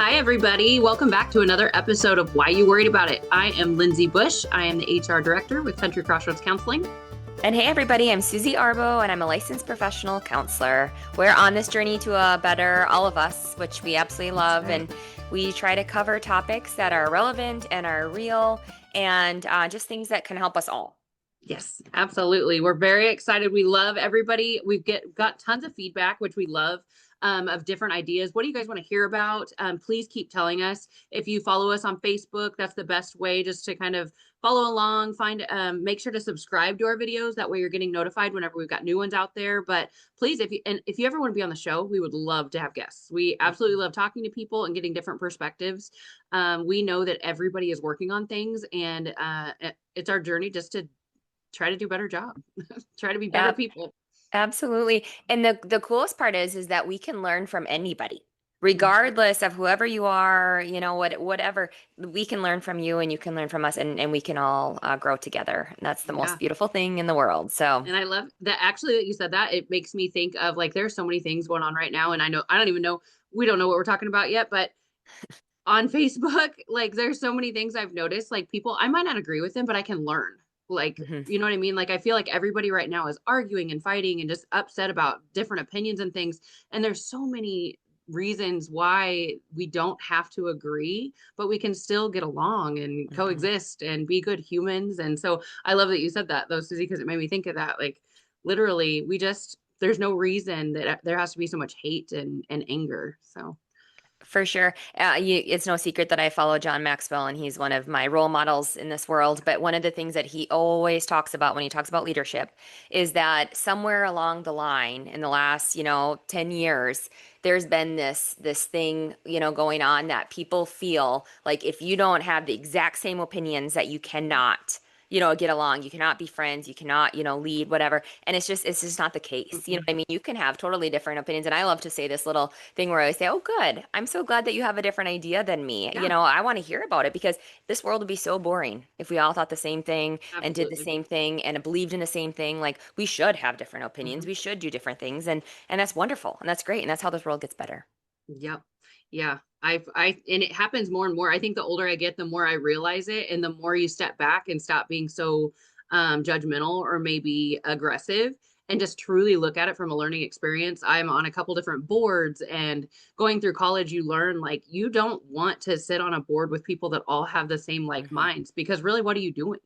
Hi, everybody. Welcome back to another episode of Why You Worried About It. I am Lindsay Bush. I am the HR director with Country Crossroads Counseling. And hey, everybody, I'm Susie Arbo, and I'm a licensed professional counselor. We're on this journey to a better all of us, which we absolutely That's love. right. And we try to cover topics that are relevant and are real and just things that can help us all. Yes, absolutely. We're very excited. We love everybody. Got tons of feedback, which we love, of different ideas. What do you guys want to hear about? Please keep telling us. If you follow us on Facebook, that's the best way just to kind of follow along. Make sure to subscribe to our videos. That way you're getting notified whenever we've got new ones out there. But please, if you ever want to be on the show, we would love to have guests. We absolutely love talking to people and getting different perspectives. We know that everybody is working on things, and it's our journey just to try to do a better job, try to be better Yeah, people. absolutely. And the coolest part is that we can learn from anybody, Mhm. regardless of whoever you are, whatever. We can learn from you, and you can learn from us, and we can all grow together. And that's the Yeah. most beautiful thing in the world. So. And I love that actually that you said that. It makes me think of like there's so many things going on right now. And I don't even know, we don't know what we're talking about yet, but on Facebook, like there's so many things I've noticed. Like people, I might not agree with them, but I can learn. Like, Mhm. you know what I mean? Like I feel like everybody right now is arguing and fighting and just upset about different opinions and things. And there's so many reasons why we don't have to agree, but we can still get along and Mhm. coexist and be good humans. And so I love that you said that though, Susie, because it made me think of that. Like literally, there's no reason that there has to be so much hate and anger. So For sure. It's no secret that I follow John Maxwell, and he's one of my role models in this world. But one of the things that he always talks about when he talks about leadership is that somewhere along the line in the last, 10 years, there's been this thing, going on that people feel like if you don't have the exact same opinions that you cannot, get along. You cannot be friends. You cannot, lead, whatever. And it's just not the case. You know mhm. what I mean? You can have totally different opinions. And I love to say this little thing where I say, "Oh, good. I'm so glad that you have a different idea than me. Yeah, I want to hear about it because this world would be so boring if we all thought the same thing and did the absolutely. same thing and believed in the same thing. Like we should have different opinions. Mhm. We should do different things, and that's wonderful and that's great and that's how this world gets better." Yep. Yeah. And it happens more and more. I think the older I get, the more I realize it, and the more you step back and stop being so judgmental or maybe aggressive and just truly look at it from a learning experience. I'm on a couple different boards, and going through college, you learn like you don't want to sit on a board with people that all have the same like Hmm. minds because really, what are you doing?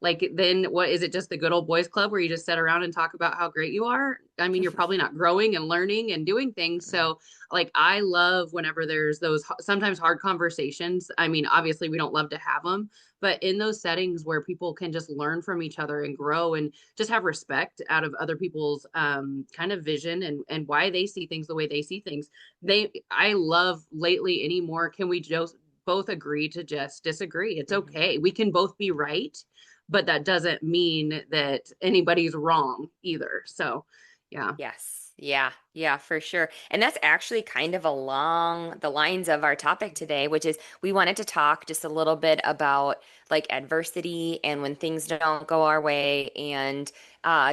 Like, then what is it, just the good old boys club where you just sit around and talk about how great you are? I mean, you're probably not growing and learning and doing things. So, like, I love whenever there's those sometimes hard conversations. I mean, obviously we don't love to have them, but in those settings where people can just learn from each other and grow and just have respect out of other people's kind of vision and why they see things the way they see things. I love lately anymore, can we just both agree to just disagree? It's Hmm. okay, we can both be right, but that doesn't mean that anybody's wrong either. So yeah. Yes. Yeah. Yeah, for sure. And that's actually kind of along the lines of our topic today, which is we wanted to talk just a little bit about like adversity and when things don't go our way and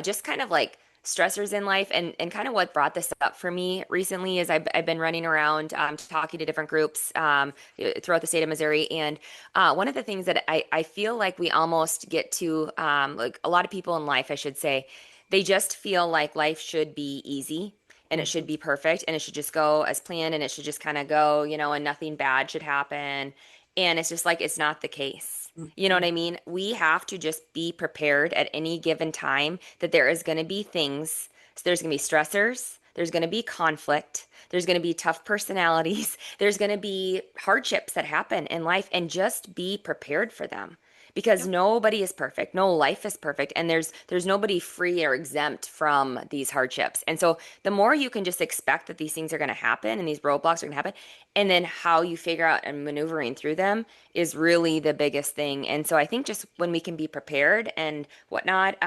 just kind of like stressors in life. And kind of what brought this up for me recently is I've been running around talking to different groups throughout the state of Missouri. And one of the things that I feel like we almost get to, like a lot of people in life, I should say, they just feel like life should be easy and it should Mhm. be perfect and it should just go as planned and it should just kind of go, and nothing bad should happen. And it's just like it's not the case. You know what Mhm. I mean? We have to just be prepared at any given time that there is going to be things. So there's going to be stressors, there's going to be conflict, there's going to be tough personalities, there's going to be hardships that happen in life, and just be prepared for them because Yep. nobody is perfect, no life is perfect, and there's nobody free or exempt from these hardships. And so the more you can just expect that these things are going to happen and these roadblocks are going to happen, and then how you figure out and maneuvering through them is really the biggest thing. And so I think just when we can be prepared and whatnot,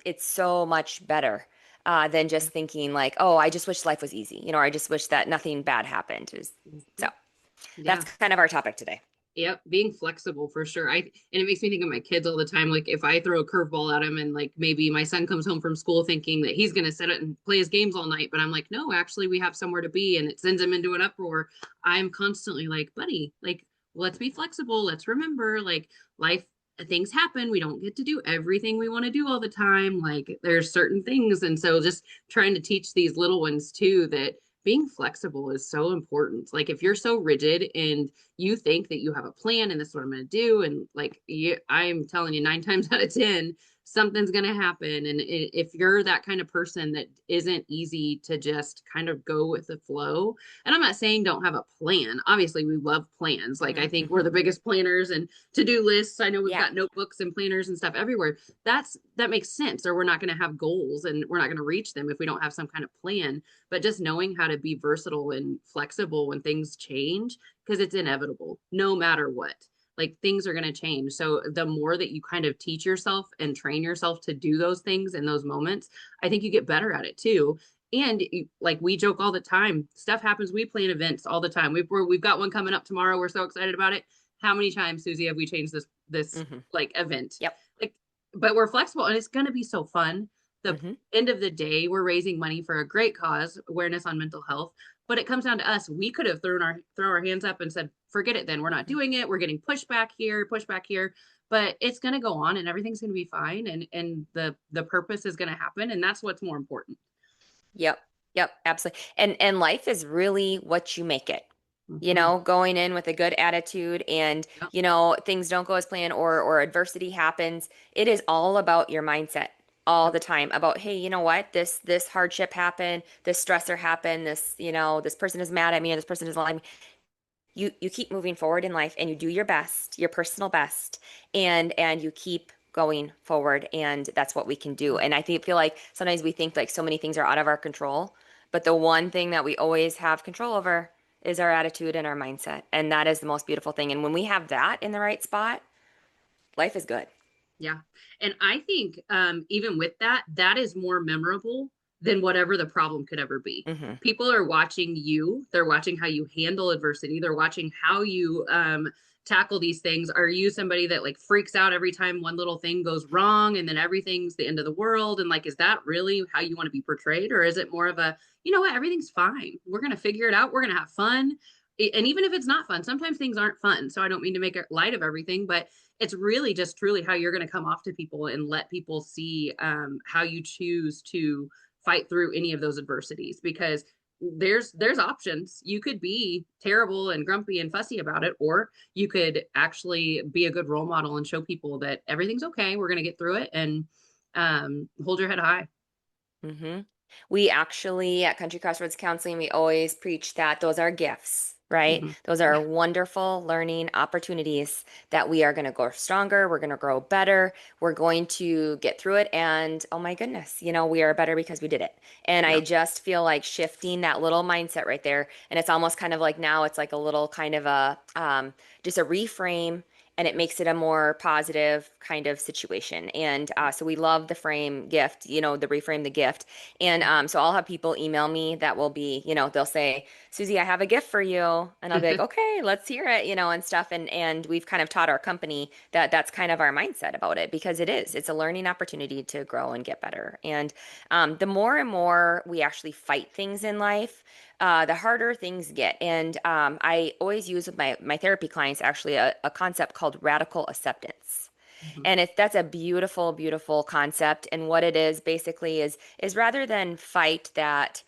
it's so much better than just thinking like, oh, I just wish life was easy, or I just wish that nothing bad happened. So Mhm. that's Yeah. kind of our topic today. Yep, being flexible for sure. And it makes me think of my kids all the time. Like if I throw a curveball at him and like maybe my son comes home from school thinking that he's gonna sit it and play his games all night, but I'm like, no, actually we have somewhere to be, and it sends him into an uproar. I'm constantly like, buddy, like let's be flexible. Let's remember, like life things happen. We don't get to do everything we want to do all the time. Like there's certain things. And so just trying to teach these little ones too that being flexible is so important. Like if you're so rigid and you think that you have a plan and this is what I'm going to do, and like I'm telling you, 9 times out of 10 something's going to happen. And if you're that kind of person that isn't easy to just kind of go with the flow, and I'm not saying don't have a plan, obviously we love plans. Like I think we're Hmm. the biggest planners and to-do lists. I know we've Yeah. got notebooks and planners and stuff everywhere. That makes sense, or we're not going to have goals and we're not going to reach them if we don't have some kind of plan. But just knowing how to be versatile and flexible when things change, because it's inevitable no matter what. Like things are going to change. So the more that you kind of teach yourself and train yourself to do those things in those moments, I think you get better at it too. And like we joke all the time, stuff happens. We plan events all the time. We've got one coming up tomorrow. We're so excited about it. How many times, Susie, have we changed this Hmm. like event? Yep. Like, but we're flexible and it's going to be so fun. The Hmm. end of the day, we're raising money for a great cause, awareness on mental health. But it comes down to us. We could have throw our hands up and said, "Forget it. Then we're not Hmm. doing it. We're getting pushback here, pushback here." But it's going to go on, and everything's going to be fine, and the purpose is going to happen, and that's what's more important. Yep. Yep. Absolutely. And life is really what you make it. Mm-hmm. Going in with a good attitude and, Yep. things don't go as planned or adversity happens. It is all about your mindset all Yep. the time about, hey, you know what? This hardship happened, this stressor happened, this person is mad at me or this person is lying. You keep moving forward in life and you do your best, your personal best, and you keep going forward, and that's what we can do. And I feel like sometimes we think like so many things are out of our control, but the one thing that we always have control over is our attitude and our mindset. And that is the most beautiful thing. And when we have that in the right spot, life is good. Yeah. And I think even with that, that is more memorable than whatever the problem could ever be. Hmm. People are watching you, they're watching how you handle adversity, they're watching how you tackle these things. Are you somebody that like freaks out every time one little thing goes wrong and then everything's the end of the world? And like, is that really how you want to be portrayed? Or is it more of a, you know what, everything's fine. We're going to figure it out. We're going to have fun. And even if it's not fun, sometimes things aren't fun. So I don't mean to make it light of everything, but it's really just truly how you're going to come off to people and let people see how you choose to fight through any of those adversities, because there's options. You could be terrible and grumpy and fussy about it, or you could actually be a good role model and show people that everything's okay, we're going to get through it, and hold your head high. Hmm. We actually, at Country Crossroads Counseling, we always preach that those are gifts, right? Mm-hmm. Those are Yeah. wonderful learning opportunities that we are going to grow stronger, we're going to grow better, we're going to get through it, and oh my goodness, we are better because we did it. And I Yeah. just feel like shifting that little mindset right there, and it's almost kind of like now it's like a little kind of a just a reframe, and it makes it a more positive kind of situation. And so we love the frame gift, the reframe the gift. And so I'll have people email me that will be, they'll say, Susie, I have a gift for you. And I'll be like, okay, let's hear it, and stuff. And we've kind of taught our company that that's kind of our mindset about it, because it's a learning opportunity to grow and get better. And the more and more we actually fight things in life, the harder things get. And I always use with my therapy clients actually a concept called radical acceptance. Mm-hmm. And that's a beautiful, beautiful concept. And what it is basically is rather than fight that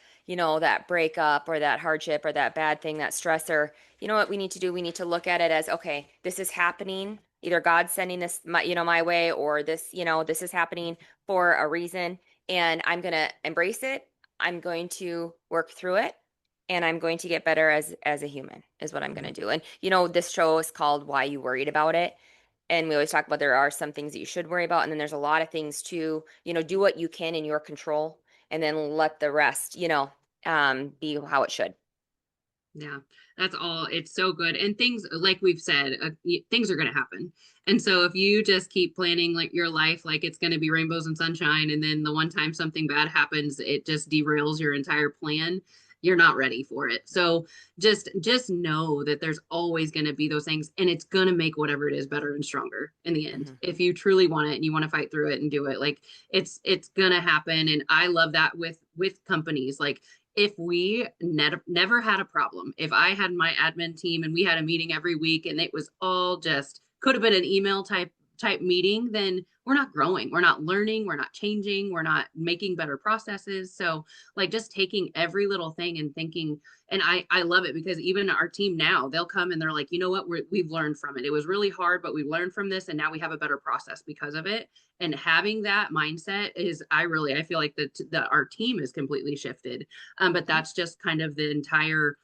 breakup or that hardship or that bad thing, that stressor, you know what we need to do? We need to look at it as, okay, this is happening. Either God's sending this my way, or this is happening for a reason. And I'm gonna embrace it. I'm going to work through it, and I'm going to get better as a human is what I'm going to Mm-hmm. do. And this show is called Why You Worried About It. And we always talk about there are some things that you should worry about, and then there's a lot of things to, do what you can in your control, and then let the rest, be how it should. Yeah, that's all. It's so good. And things, like we've said, things are going to happen. And so if you just keep planning like your life, like it's going to be rainbows and sunshine, and then the one time something bad happens, it just derails your entire plan. you're not ready for it. So just know that there's always going to be those things, and it's going to make whatever it is better and stronger in the end. Hmm. If you truly want it and you want to fight through it and do it, like it's going to happen. And I love that with companies. Like if we never had a problem, if I had my admin team and we had a meeting every week and it was all just could have been an email type meeting, then we're not growing, we're not learning, we're not changing, we're not making better processes. So like just taking every little thing and thinking, and I love it because even our team now, they'll come and they're like, you know what, we've learned from it. It was really hard, but we learned from this, and now we have a better process because of it. And having that mindset is, I feel like that our team is completely shifted. But Hmm. that's just kind of the entire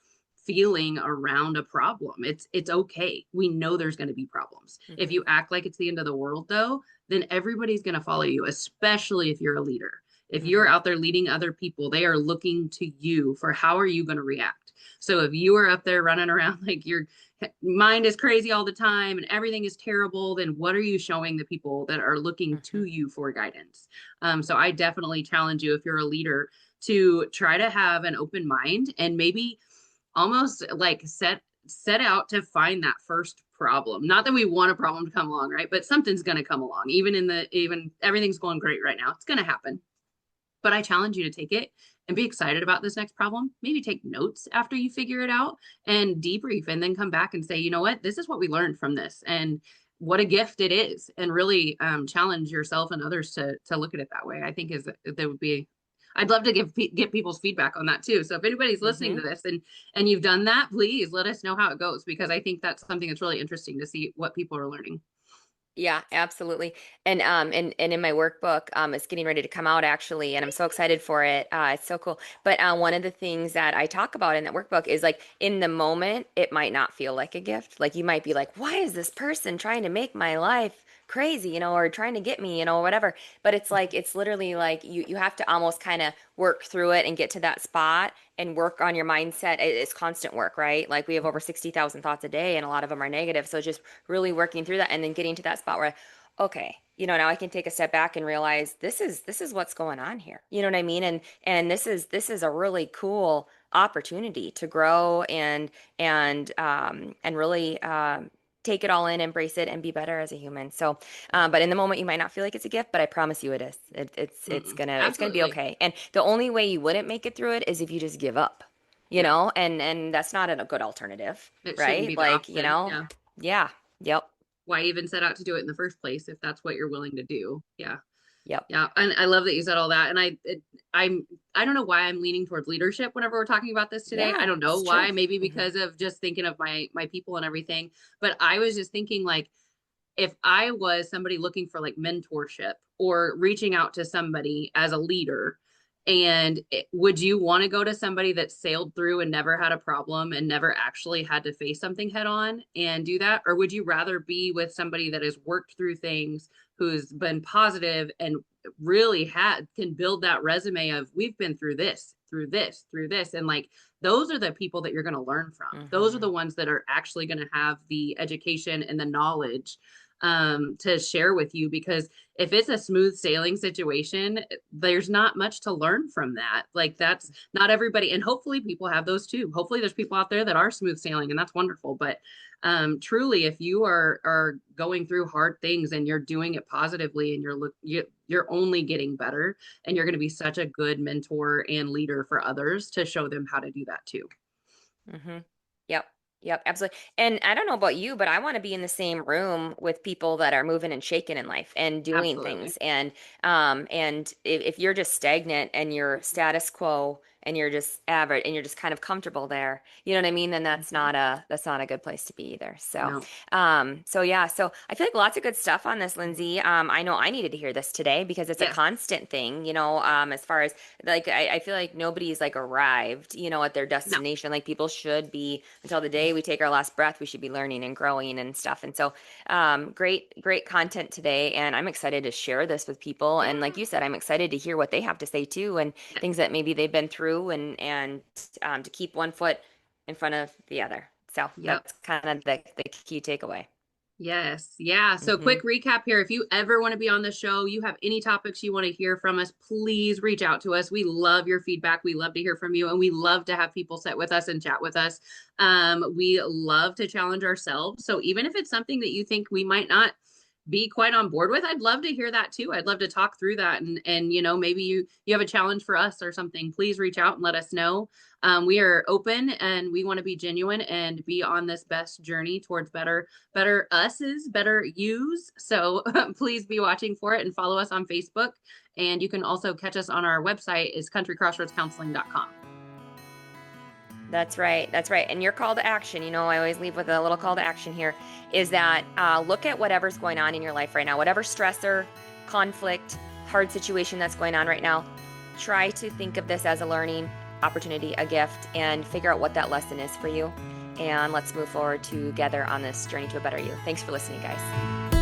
feeling around a problem. It's okay. We know there's going to be problems. If Hmm. you act like it's the end of the world though, then everybody's going to follow you, especially if you're a leader. If you're Hmm. out there leading other people, they are looking to you for how are you going to react. So if you are up there running around like your mind is crazy all the time and everything is terrible, then what are you showing the people that are looking Hmm. to you for guidance? So I definitely challenge you, if you're a leader, to try to have an open mind and maybe almost like set out to find that first problem. Not that we want a problem to come along, right? But something's going to come along. Even everything's going great right now. It's going to happen. But I challenge you to take it and be excited about this next problem. Maybe take notes after you figure it out and debrief, and then come back and say, you know what, this is what we learned from this, and what a gift it is, and really challenge yourself and others to look at it that way. I think is that would be. I'd love to get people's feedback on that too. So if anybody's listening to Hmm. this and you've done that, please let us know how it goes, because I think that's something that's really interesting to see what people are learning. Yeah, absolutely. And in my workbook, it's getting ready to come out actually, and I'm so excited for it. It's so cool. But one of the things that I talk about in that workbook is like in the moment, it might not feel like a gift. Like you might be like, why is this person trying to make my life crazy, or trying to get me, whatever. But it's like it's literally like you have to almost kind of work through it and get to that spot and work on your mindset. It's constant work, right? Like we have over 60,000 thoughts a day, and a lot of them are negative. So just really working through that and then getting to that spot where, okay, now I can take a step back and realize this is what's going on here. You know what I mean? And this is a really cool opportunity to grow and really take it all in, embrace it, and be better as a human. So, but in the moment, you might not feel like it's a gift, but I promise you, it is. It's gonna be Absolutely. okay. And the only way you wouldn't make it through it is if you just give up. Yeah. And that's not a good alternative, It shouldn't right? be the Like, option. Yeah. yeah, yep, Why even set out to do it in the first place if that's what you're willing to do? Yeah. yep, Yeah, and I love that you said all that. And I don't know why I'm leaning towards leadership whenever we're talking about this today. I yeah, don't know it's true. why. Maybe Hmm. because of just thinking of my people and everything. But I was just thinking, like, if I was somebody looking for like mentorship or reaching out to somebody as a leader, and would you want to go to somebody that sailed through and never had a problem and never actually had to face something head on and do that? Or would you rather be with somebody that has worked through things, who's been positive and really can build that resume of, we've been through this, through this, through this, and like those are the people that you're going to learn from. Those are Hmm. the ones that are actually going to have the education and the knowledge to share with you, because if it's a smooth sailing situation, there's not much to learn from that. Like that's not everybody, and hopefully people have those too. Hopefully there's people out there that are smooth sailing, and that's wonderful. But truly, if you are going through hard things and you're doing it positively, and you're only getting better, and you're going to be such a good mentor and leader for others to show them how to do that too. Hmm. Yep. Yep, absolutely. And I don't know about you, but I want to be in the same room with people that are moving and shaking in life and doing Absolutely. things. And if you're just stagnant and you're status quo and you're just average and you're just kind of comfortable there, you know what I mean? Then Mm-hmm. that's not a good place to be either. So, No. so yeah, so I feel like lots of good stuff on this, Lindsay. I know I needed to hear this today because it's a Yes. constant thing, as far as like I feel like nobody's like arrived, at their No. destination. Like people should be until the day we take our last breath, we should be learning and growing and stuff. And so, great content today, and I'm excited to share this with people. Yeah. And like you said, I'm excited to hear what they have to say too, and Yes. things that maybe they've been through, and to keep one foot in front of the other. So Yep. that's kind of the key takeaway. Yes. Yeah. So Hmm. quick recap here. If you ever want to be on the show, you have any topics you want to hear from us, please reach out to us. We love your feedback. We love to hear from you, and we love to have people sit with us and chat with us. We love to challenge ourselves. So even if it's something that you think we might not be quite on board with, I'd love to hear that too. I'd love to talk through that, and maybe you have a challenge for us or something. Please reach out and let us know. We are open, and we want to be genuine and be on this best journey towards better us's, better yous. So please be watching for it and follow us on Facebook. And you can also catch us on our website is countrycrossroadscounseling.com. That's right. That's right. And your call to action, I always leave with a little call to action here, is that look at whatever's going on in your life right now, whatever stressor, conflict, hard situation that's going on right now. Try to think of this as a learning opportunity, a gift, and figure out what that lesson is for you. And let's move forward together on this journey to a better you. Thanks for listening, guys.